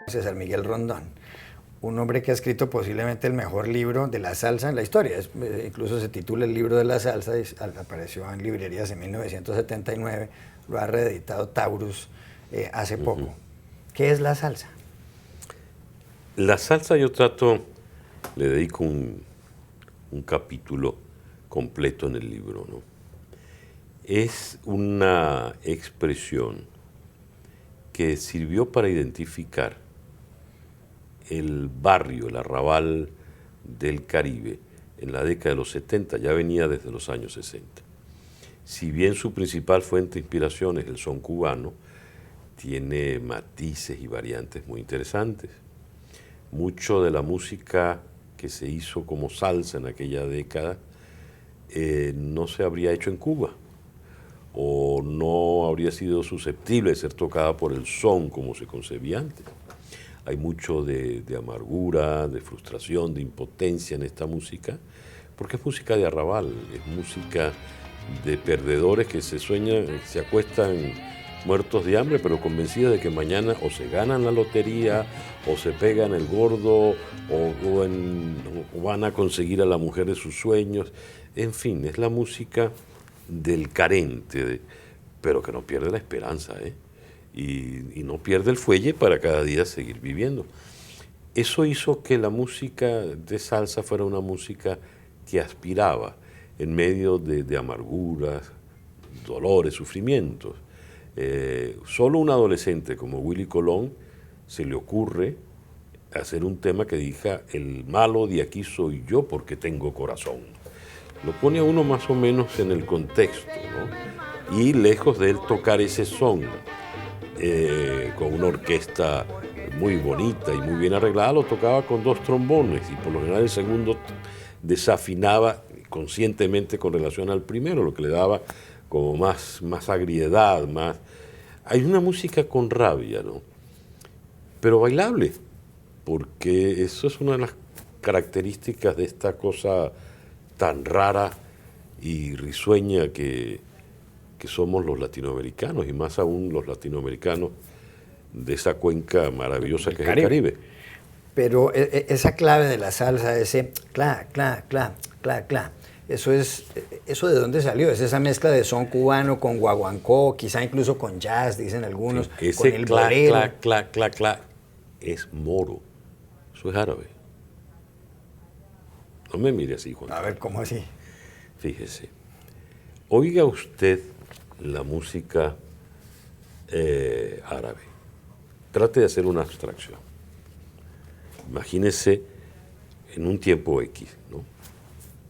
César Miguel Rondón, un hombre que ha escrito posiblemente el mejor libro de la salsa en la historia. Incluso se titula El libro de la salsa, y apareció en librerías en 1979, lo ha reeditado Taurus hace poco. ¿Qué es la salsa? La salsa yo le dedico un capítulo completo en el libro, ¿no? Es una expresión que sirvió para identificar el barrio, el arrabal del Caribe en la década de los 70, ya venía desde los años 60. Si bien su principal fuente de inspiración es el son cubano, tiene matices y variantes muy interesantes. Mucho de la música que se hizo como salsa en aquella década no se habría hecho en Cuba, o no habría sido susceptible de ser tocada por el son como se concebía antes. Hay mucho de amargura, de frustración, de impotencia en esta música, porque es música de arrabal, es música de perdedores que se acuestan muertos de hambre, pero convencidos de que mañana o se ganan la lotería, o se pegan el gordo, o van a conseguir a la mujer de sus sueños. En fin, es la música del carente, pero que no pierde la esperanza, y no pierde el fuelle para cada día seguir viviendo. Eso hizo que la música de salsa fuera una música que aspiraba en medio de amarguras, dolores, sufrimientos. Solo un adolescente como Willy Colón se le ocurre hacer un tema que diga: el malo de aquí soy yo porque tengo corazón. Lo pone a uno más o menos en el contexto, ¿no? Y lejos de él tocar ese son con una orquesta muy bonita y muy bien arreglada, lo tocaba con 2 trombones, y por lo general el segundo desafinaba conscientemente con relación al primero, lo que le daba como más agriedad, más... Hay una música con rabia, ¿no? Pero bailable, porque eso es una de las características de esta cosa tan rara y risueña que somos los latinoamericanos, y más aún los latinoamericanos de esa cuenca maravillosa que es el Caribe. Pero esa clave de la salsa, ese cla, cla, cla, cla, cla, ¿eso de dónde salió? ¿Es esa mezcla de son cubano con guaguancó, quizá incluso con jazz, dicen algunos, sí, ese con el bolero? Cla, cla, cla, cla, es moro, eso es árabe. No me mire así, Juan. A ver, ¿cómo así? Fíjese, oiga usted la música árabe. Trate de hacer una abstracción. Imagínese en un tiempo X, ¿no?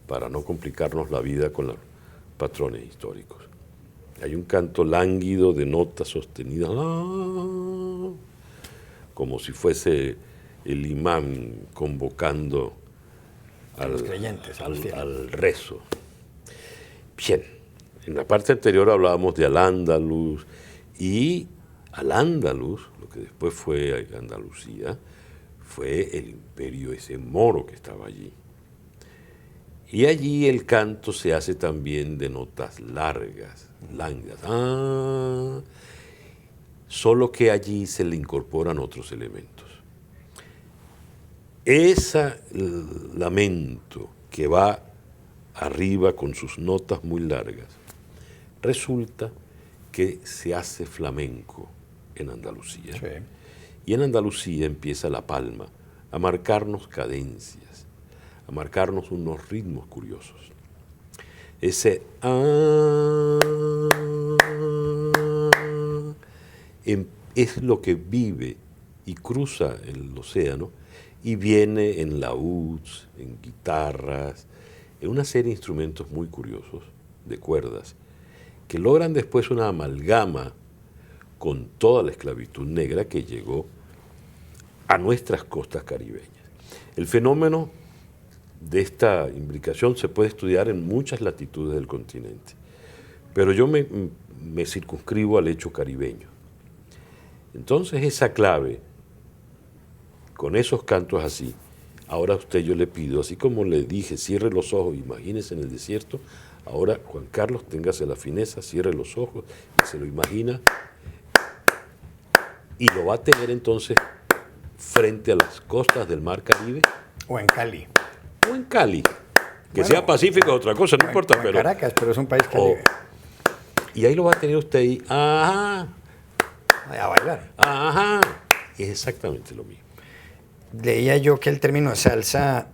Para no complicarnos la vida con los patrones históricos. Hay un canto lánguido de notas sostenidas, como si fuese el imán convocando los creyentes, al rezo. Bien. En la parte anterior hablábamos de Al-Ándalus, y Al-Ándalus, lo que después fue Andalucía, fue el imperio ese moro que estaba allí. Y allí el canto se hace también de notas largas, lánguidas. Solo que allí se le incorporan otros elementos. Ese lamento que va arriba con sus notas muy largas, resulta que se hace flamenco en Andalucía. Sí. Y en Andalucía empieza la palma a marcarnos cadencias, a marcarnos unos ritmos curiosos. Ese es lo que vive y cruza el océano y viene en laúds, en guitarras, en una serie de instrumentos muy curiosos, de cuerdas, que logran después una amalgama con toda la esclavitud negra que llegó a nuestras costas caribeñas. El fenómeno de esta imbricación se puede estudiar en muchas latitudes del continente, pero yo me circunscribo al hecho caribeño. Entonces esa clave, con esos cantos así, ahora a usted yo le pido, así como le dije, cierre los ojos, imagínese en el desierto. Ahora, Juan Carlos, téngase la fineza, cierre los ojos y se lo imagina y lo va a tener entonces frente a las costas del Mar Caribe. O en Cali. O en Cali. Que Bueno, sea Pacífico es otra cosa, no importa. O en Pero Caracas, pero es un país caribe. y ahí lo va a tener usted ahí. Ajá. A bailar. Ajá. Es exactamente lo mismo. Leía yo que el término salsa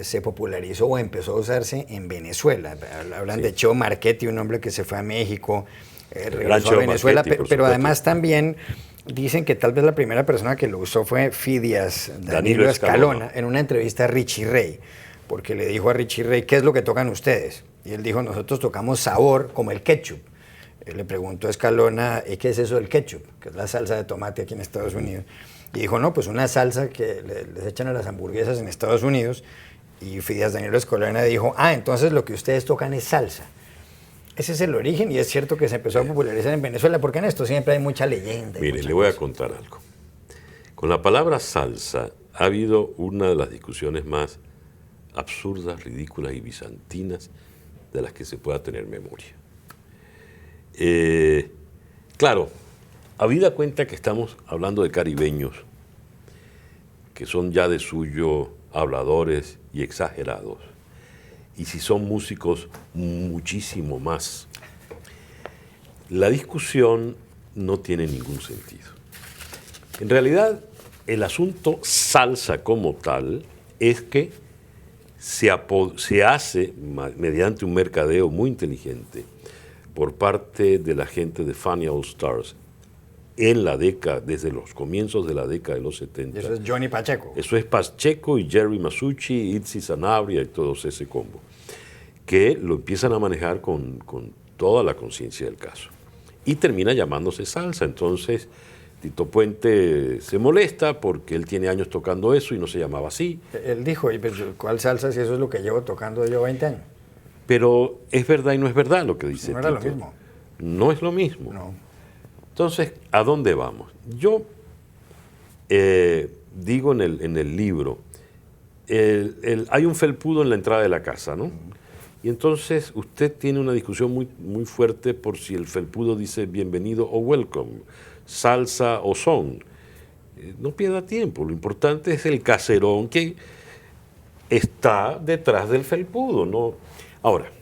se popularizó o empezó a usarse en Venezuela. Hablan de Cheo Marchetti, un hombre que se fue a México, regresó a Venezuela, pero además también dicen que tal vez la primera persona que lo usó fue Fidias Danilo Escalona en una entrevista a Richie Ray, porque le dijo a Richie Ray, ¿qué es lo que tocan ustedes? Y él dijo, nosotros tocamos sabor como el ketchup. Él le preguntó a Escalona, ¿qué es eso del ketchup? Que es la salsa de tomate aquí en Estados Unidos. Y dijo, no, pues una salsa que les echan a las hamburguesas en Estados Unidos. Y Fidias Danilo Escalona dijo, entonces lo que ustedes tocan es salsa. Ese es el origen y es cierto que se empezó a popularizar en Venezuela, porque en esto siempre hay mucha leyenda. Mire, le voy a contar algo. Con la palabra salsa ha habido una de las discusiones más absurdas, ridículas y bizantinas de las que se pueda tener memoria. Claro, habida cuenta que estamos hablando de caribeños, que son ya de suyo habladores y exagerados, y si son músicos, muchísimo más. La discusión no tiene ningún sentido. En realidad, el asunto salsa como tal es que se hace mediante un mercadeo muy inteligente por parte de la gente de Fania All Stars en la década, desde los comienzos de la década de los 70. Y eso es Johnny Pacheco. Eso es Pacheco y Jerry Masucci, Itzy Sanabria y todos ese combo, que lo empiezan a manejar con toda la conciencia del caso. Y termina llamándose salsa. Entonces, Tito Puente se molesta porque él tiene años tocando eso y no se llamaba así. Él dijo, ¿y ¿cuál salsa si eso es lo que llevo tocando yo 20 años? Pero es verdad y no es verdad lo que dice No era Tito. lo mismo. No es lo mismo. No. Entonces, ¿a dónde vamos? Yo digo en el libro, hay un felpudo en la entrada de la casa, ¿no? Y entonces usted tiene una discusión muy, muy fuerte por si el felpudo dice bienvenido o welcome, salsa o son. No pierda tiempo, lo importante es el caserón que está detrás del felpudo, ¿no? Ahora,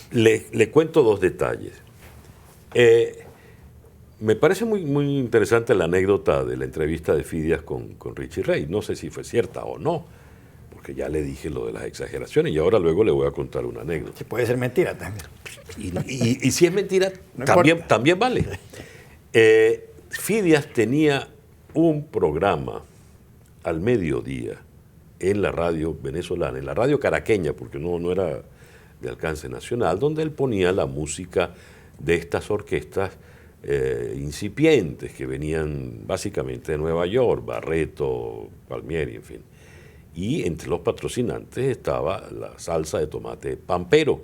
le cuento dos detalles. Me parece muy, muy interesante la anécdota de la entrevista de Fidias con Richie Ray. No sé si fue cierta o no, porque ya le dije lo de las exageraciones y ahora luego le voy a contar una anécdota. Que puede ser mentira también. Y si es mentira, No también vale. Fidias tenía un programa al mediodía en la radio venezolana, en la radio caraqueña, porque no era de alcance nacional, donde él ponía la música de estas orquestas incipientes que venían básicamente de Nueva York, Barreto, Palmieri, en fin. Y entre los patrocinantes estaba la salsa de tomate Pampero,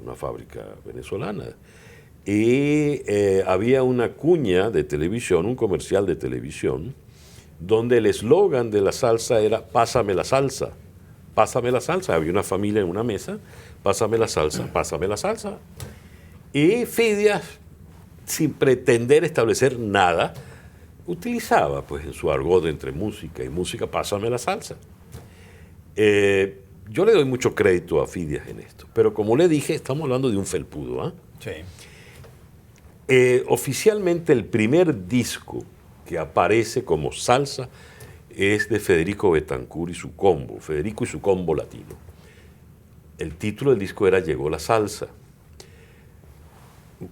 una fábrica venezolana. Y había una cuña de televisión, un comercial de televisión, donde el eslogan de la salsa era pásame la salsa, pásame la salsa. Había una familia en una mesa, pásame la salsa, pásame la salsa. Y Fidias, sin pretender establecer nada, utilizaba pues en su argot entre música y música, pásame la salsa. Yo le doy mucho crédito a Fidias en esto, pero como le dije, estamos hablando de un felpudo, ¿ah? Sí. Oficialmente el primer disco que aparece como salsa es de Federico Betancur y su combo, Federico y su combo latino. El título del disco era Llegó la salsa.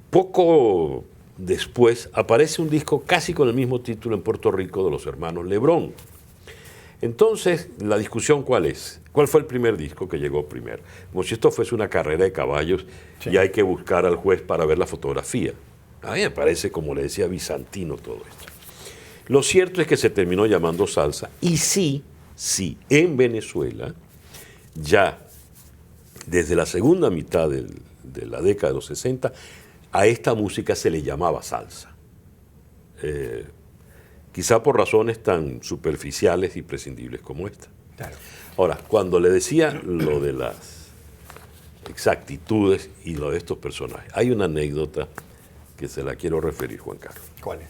Poco después aparece un disco casi con el mismo título en Puerto Rico de los hermanos Lebrón. Entonces, la discusión ¿cuál es? ¿Cuál fue el primer disco que llegó primero? Como si esto fuese una carrera de caballos, sí, y hay que buscar al juez para ver la fotografía. A mí me parece, como le decía, bizantino todo esto. Lo cierto es que se terminó llamando salsa y sí, en Venezuela, ya desde la segunda mitad de la década de los 60, a esta música se le llamaba salsa. Quizá por razones tan superficiales y prescindibles como esta. Claro. Ahora, cuando le decía lo de las exactitudes y lo de estos personajes, hay una anécdota que se la quiero referir, Juan Carlos. ¿Cuál es?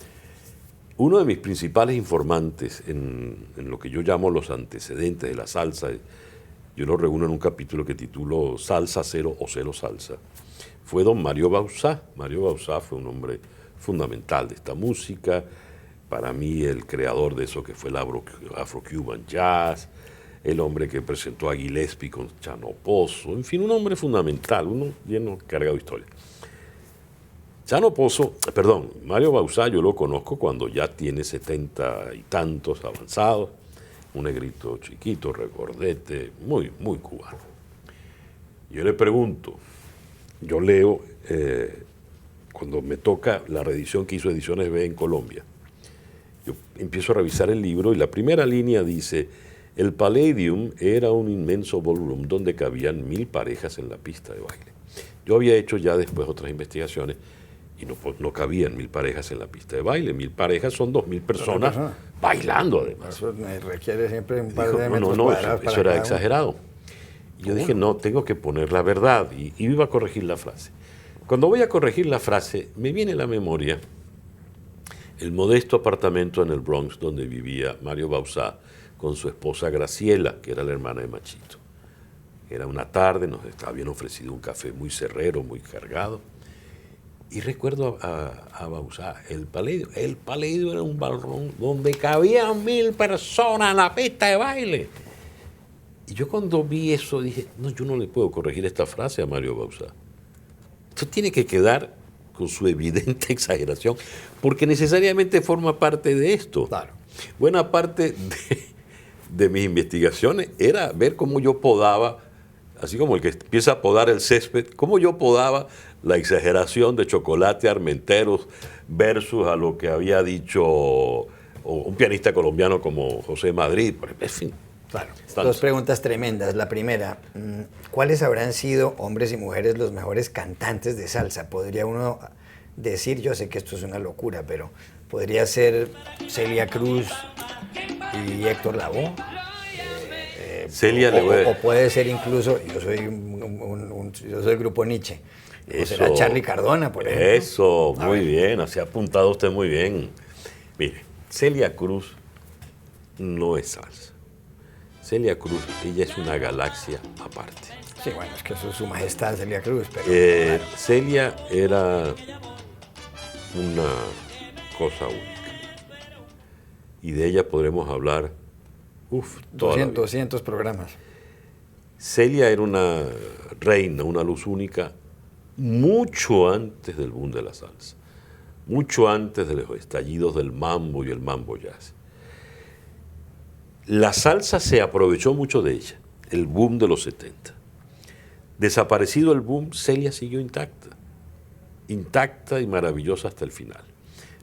Uno de mis principales informantes en lo que yo llamo los antecedentes de la salsa, yo lo reúno en un capítulo que titulo Salsa Cero o Cero Salsa, fue don Mario Bauzá. Mario Bauzá fue un hombre fundamental de esta música, para mí el creador de eso que fue el Afro-Cuban Jazz, el hombre que presentó a Gillespie con Chano Pozo, en fin, un hombre fundamental, uno lleno cargado de historia. Mario Bauzá yo lo conozco cuando ya tiene 70 y tantos avanzados, un negrito chiquito, recordete, muy, muy cubano. Yo le pregunto, yo leo, cuando me toca la reedición que hizo Ediciones B en Colombia, yo empiezo a revisar el libro y la primera línea dice: el Palladium era un inmenso ballroom donde cabían 1000 parejas en la pista de baile. Yo había hecho ya después otras investigaciones y no cabían 1000 parejas en la pista de baile. 1000 parejas son 2000 personas bailando además. Eso requiere siempre un par de metros cuadrados. Eso era exagerado. Y yo dije, no, tengo que poner la verdad. Y iba a corregir la frase. Cuando voy a corregir la frase, me viene a la memoria el modesto apartamento en el Bronx donde vivía Mario Bauzá con su esposa Graciela, que era la hermana de Machito. Era una tarde, nos habían ofrecido un café muy cerrero, muy cargado. Y recuerdo a Bauzá, el Palladium era un ballroom donde cabían 1000 personas en la pista de baile. Y yo cuando vi eso dije, no, yo no le puedo corregir esta frase a Mario Bauzá. Esto tiene que quedar con su evidente exageración, porque necesariamente forma parte de esto. Claro. Buena parte de mis investigaciones era ver cómo yo podaba, así como el que empieza a podar el césped, cómo yo podaba la exageración de Chocolate Armenteros versus a lo que había dicho un pianista colombiano como José Madrid. En fin. Claro. Dos preguntas tremendas. La primera, ¿cuáles habrán sido, hombres y mujeres, los mejores cantantes de salsa? ¿Podría uno decir, yo sé que esto es una locura, pero podría ser Celia Cruz y Héctor Lavoe? Celia o puede ser incluso, yo soy Grupo Nietzsche, o será Charly Cardona, por ejemplo. Eso, muy bien, se ha apuntado usted muy bien. Mire, Celia Cruz no es salsa. Celia Cruz, ella es una galaxia aparte. Sí, bueno, es que eso es su majestad Celia Cruz. Pero, Celia era una cosa única. Y de ella podremos hablar, 200 programas. Celia era una reina, una luz única, mucho antes del boom de la salsa, mucho antes de los estallidos del mambo y el mambo jazz. La salsa se aprovechó mucho de ella, el boom de los 70. Desaparecido el boom, Celia siguió intacta y maravillosa hasta el final.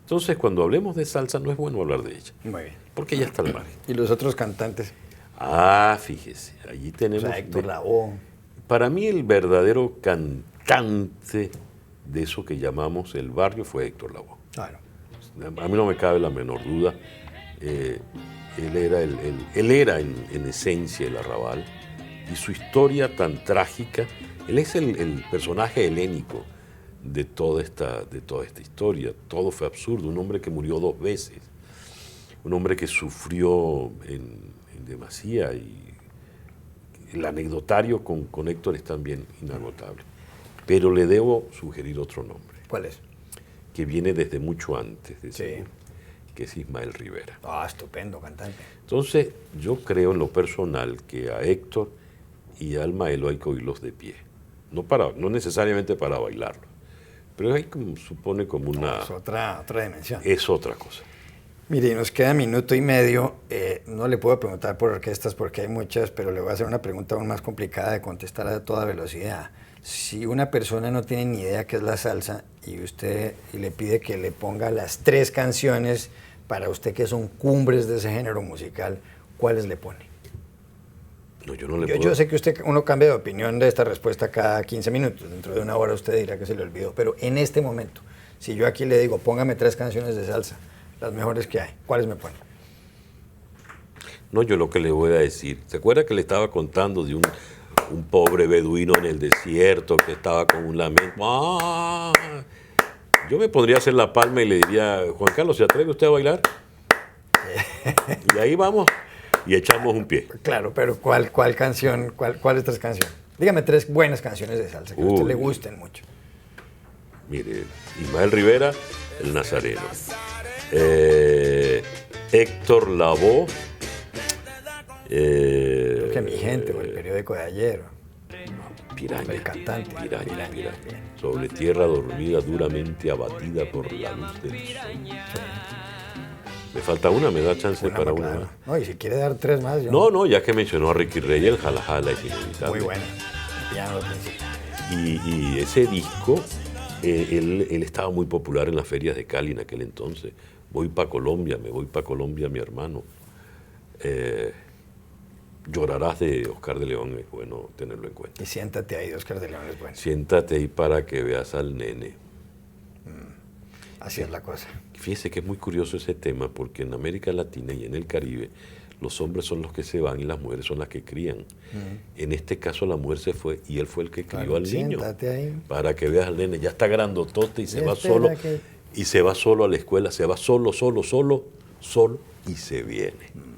Entonces, cuando hablemos de salsa, no es bueno hablar de ella. Muy bien. Porque ella está al margen. ¿Y los otros cantantes? Fíjese, allí tenemos... Héctor Lavoe. Para mí el verdadero cantante de eso que llamamos el barrio fue Héctor Lavoe. Claro. A mí no me cabe la menor duda. Él era en esencia el arrabal, y su historia tan trágica, él es el personaje helénico de toda esta historia. Todo fue absurdo, un hombre que murió 2 veces, un hombre que sufrió en demasía, y el anecdotario con Héctor es también inagotable. Pero le debo sugerir otro nombre. ¿Cuál es? Que viene desde mucho antes de ese Sí. boom, que es Ismael Rivera. Estupendo cantante. Entonces, yo creo en lo personal que a Héctor y a Almaelo hay que oírlos de pie. No necesariamente para bailarlo, pero hay supone como una... Es otra dimensión. Es otra cosa. Mire, nos queda 1 minuto y medio. No le puedo preguntar por orquestas porque hay muchas, pero le voy a hacer una pregunta aún más complicada de contestar a toda velocidad. Si una persona no tiene ni idea qué es la salsa y usted le pide que le ponga las 3 canciones para usted que son cumbres de ese género musical, ¿cuáles le pone? No, yo no le puedo... Yo sé que uno cambia de opinión de esta respuesta cada 15 minutos. Dentro de 1 hora usted dirá que se le olvidó. Pero en este momento, si yo aquí le digo, póngame 3 canciones de salsa, las mejores que hay, ¿cuáles me pone? No, yo lo que le voy a decir. ¿Se acuerda que le estaba contando de un pobre beduino en el desierto que estaba con un lamento? Yo me pondría a hacer la palma y le diría, Juan Carlos, ¿se atreve usted a bailar? Y ahí vamos y echamos un pie. Claro, pero ¿cuál canción, cuáles tres canciones? Dígame tres buenas canciones de salsa que a usted le gusten mucho. Mire, Ismael Rivera, El Nazareno. Héctor Lavoe. Creo que Mi Gente o El Periódico de Ayer. Piraña. El cantante. Piraña. Sobre tierra dormida, duramente abatida por la luz del sol. Me falta una, me da chance para una claro. más. No, y si quiere dar tres más. Yo... No, ya que mencionó a Ricky Reyes, el Jala Jala es inevitable. Muy buena. El piano al principio. Y ese disco, él estaba muy popular en las ferias de Cali en aquel entonces. Voy para Colombia, me voy para Colombia, mi hermano. Llorarás de Oscar de León, es bueno tenerlo en cuenta. Y Siéntate ahí de Oscar de León es bueno. Siéntate ahí para que veas al nene. Así es la cosa. Fíjese que es muy curioso ese tema, porque en América Latina y en el Caribe, los hombres son los que se van y las mujeres son las que crían. En este caso la mujer se fue y él fue el que crió al niño. Siéntate ahí. Para que veas al nene, ya está grandotote y se va solo. Y se va solo a la escuela, se va solo y se viene.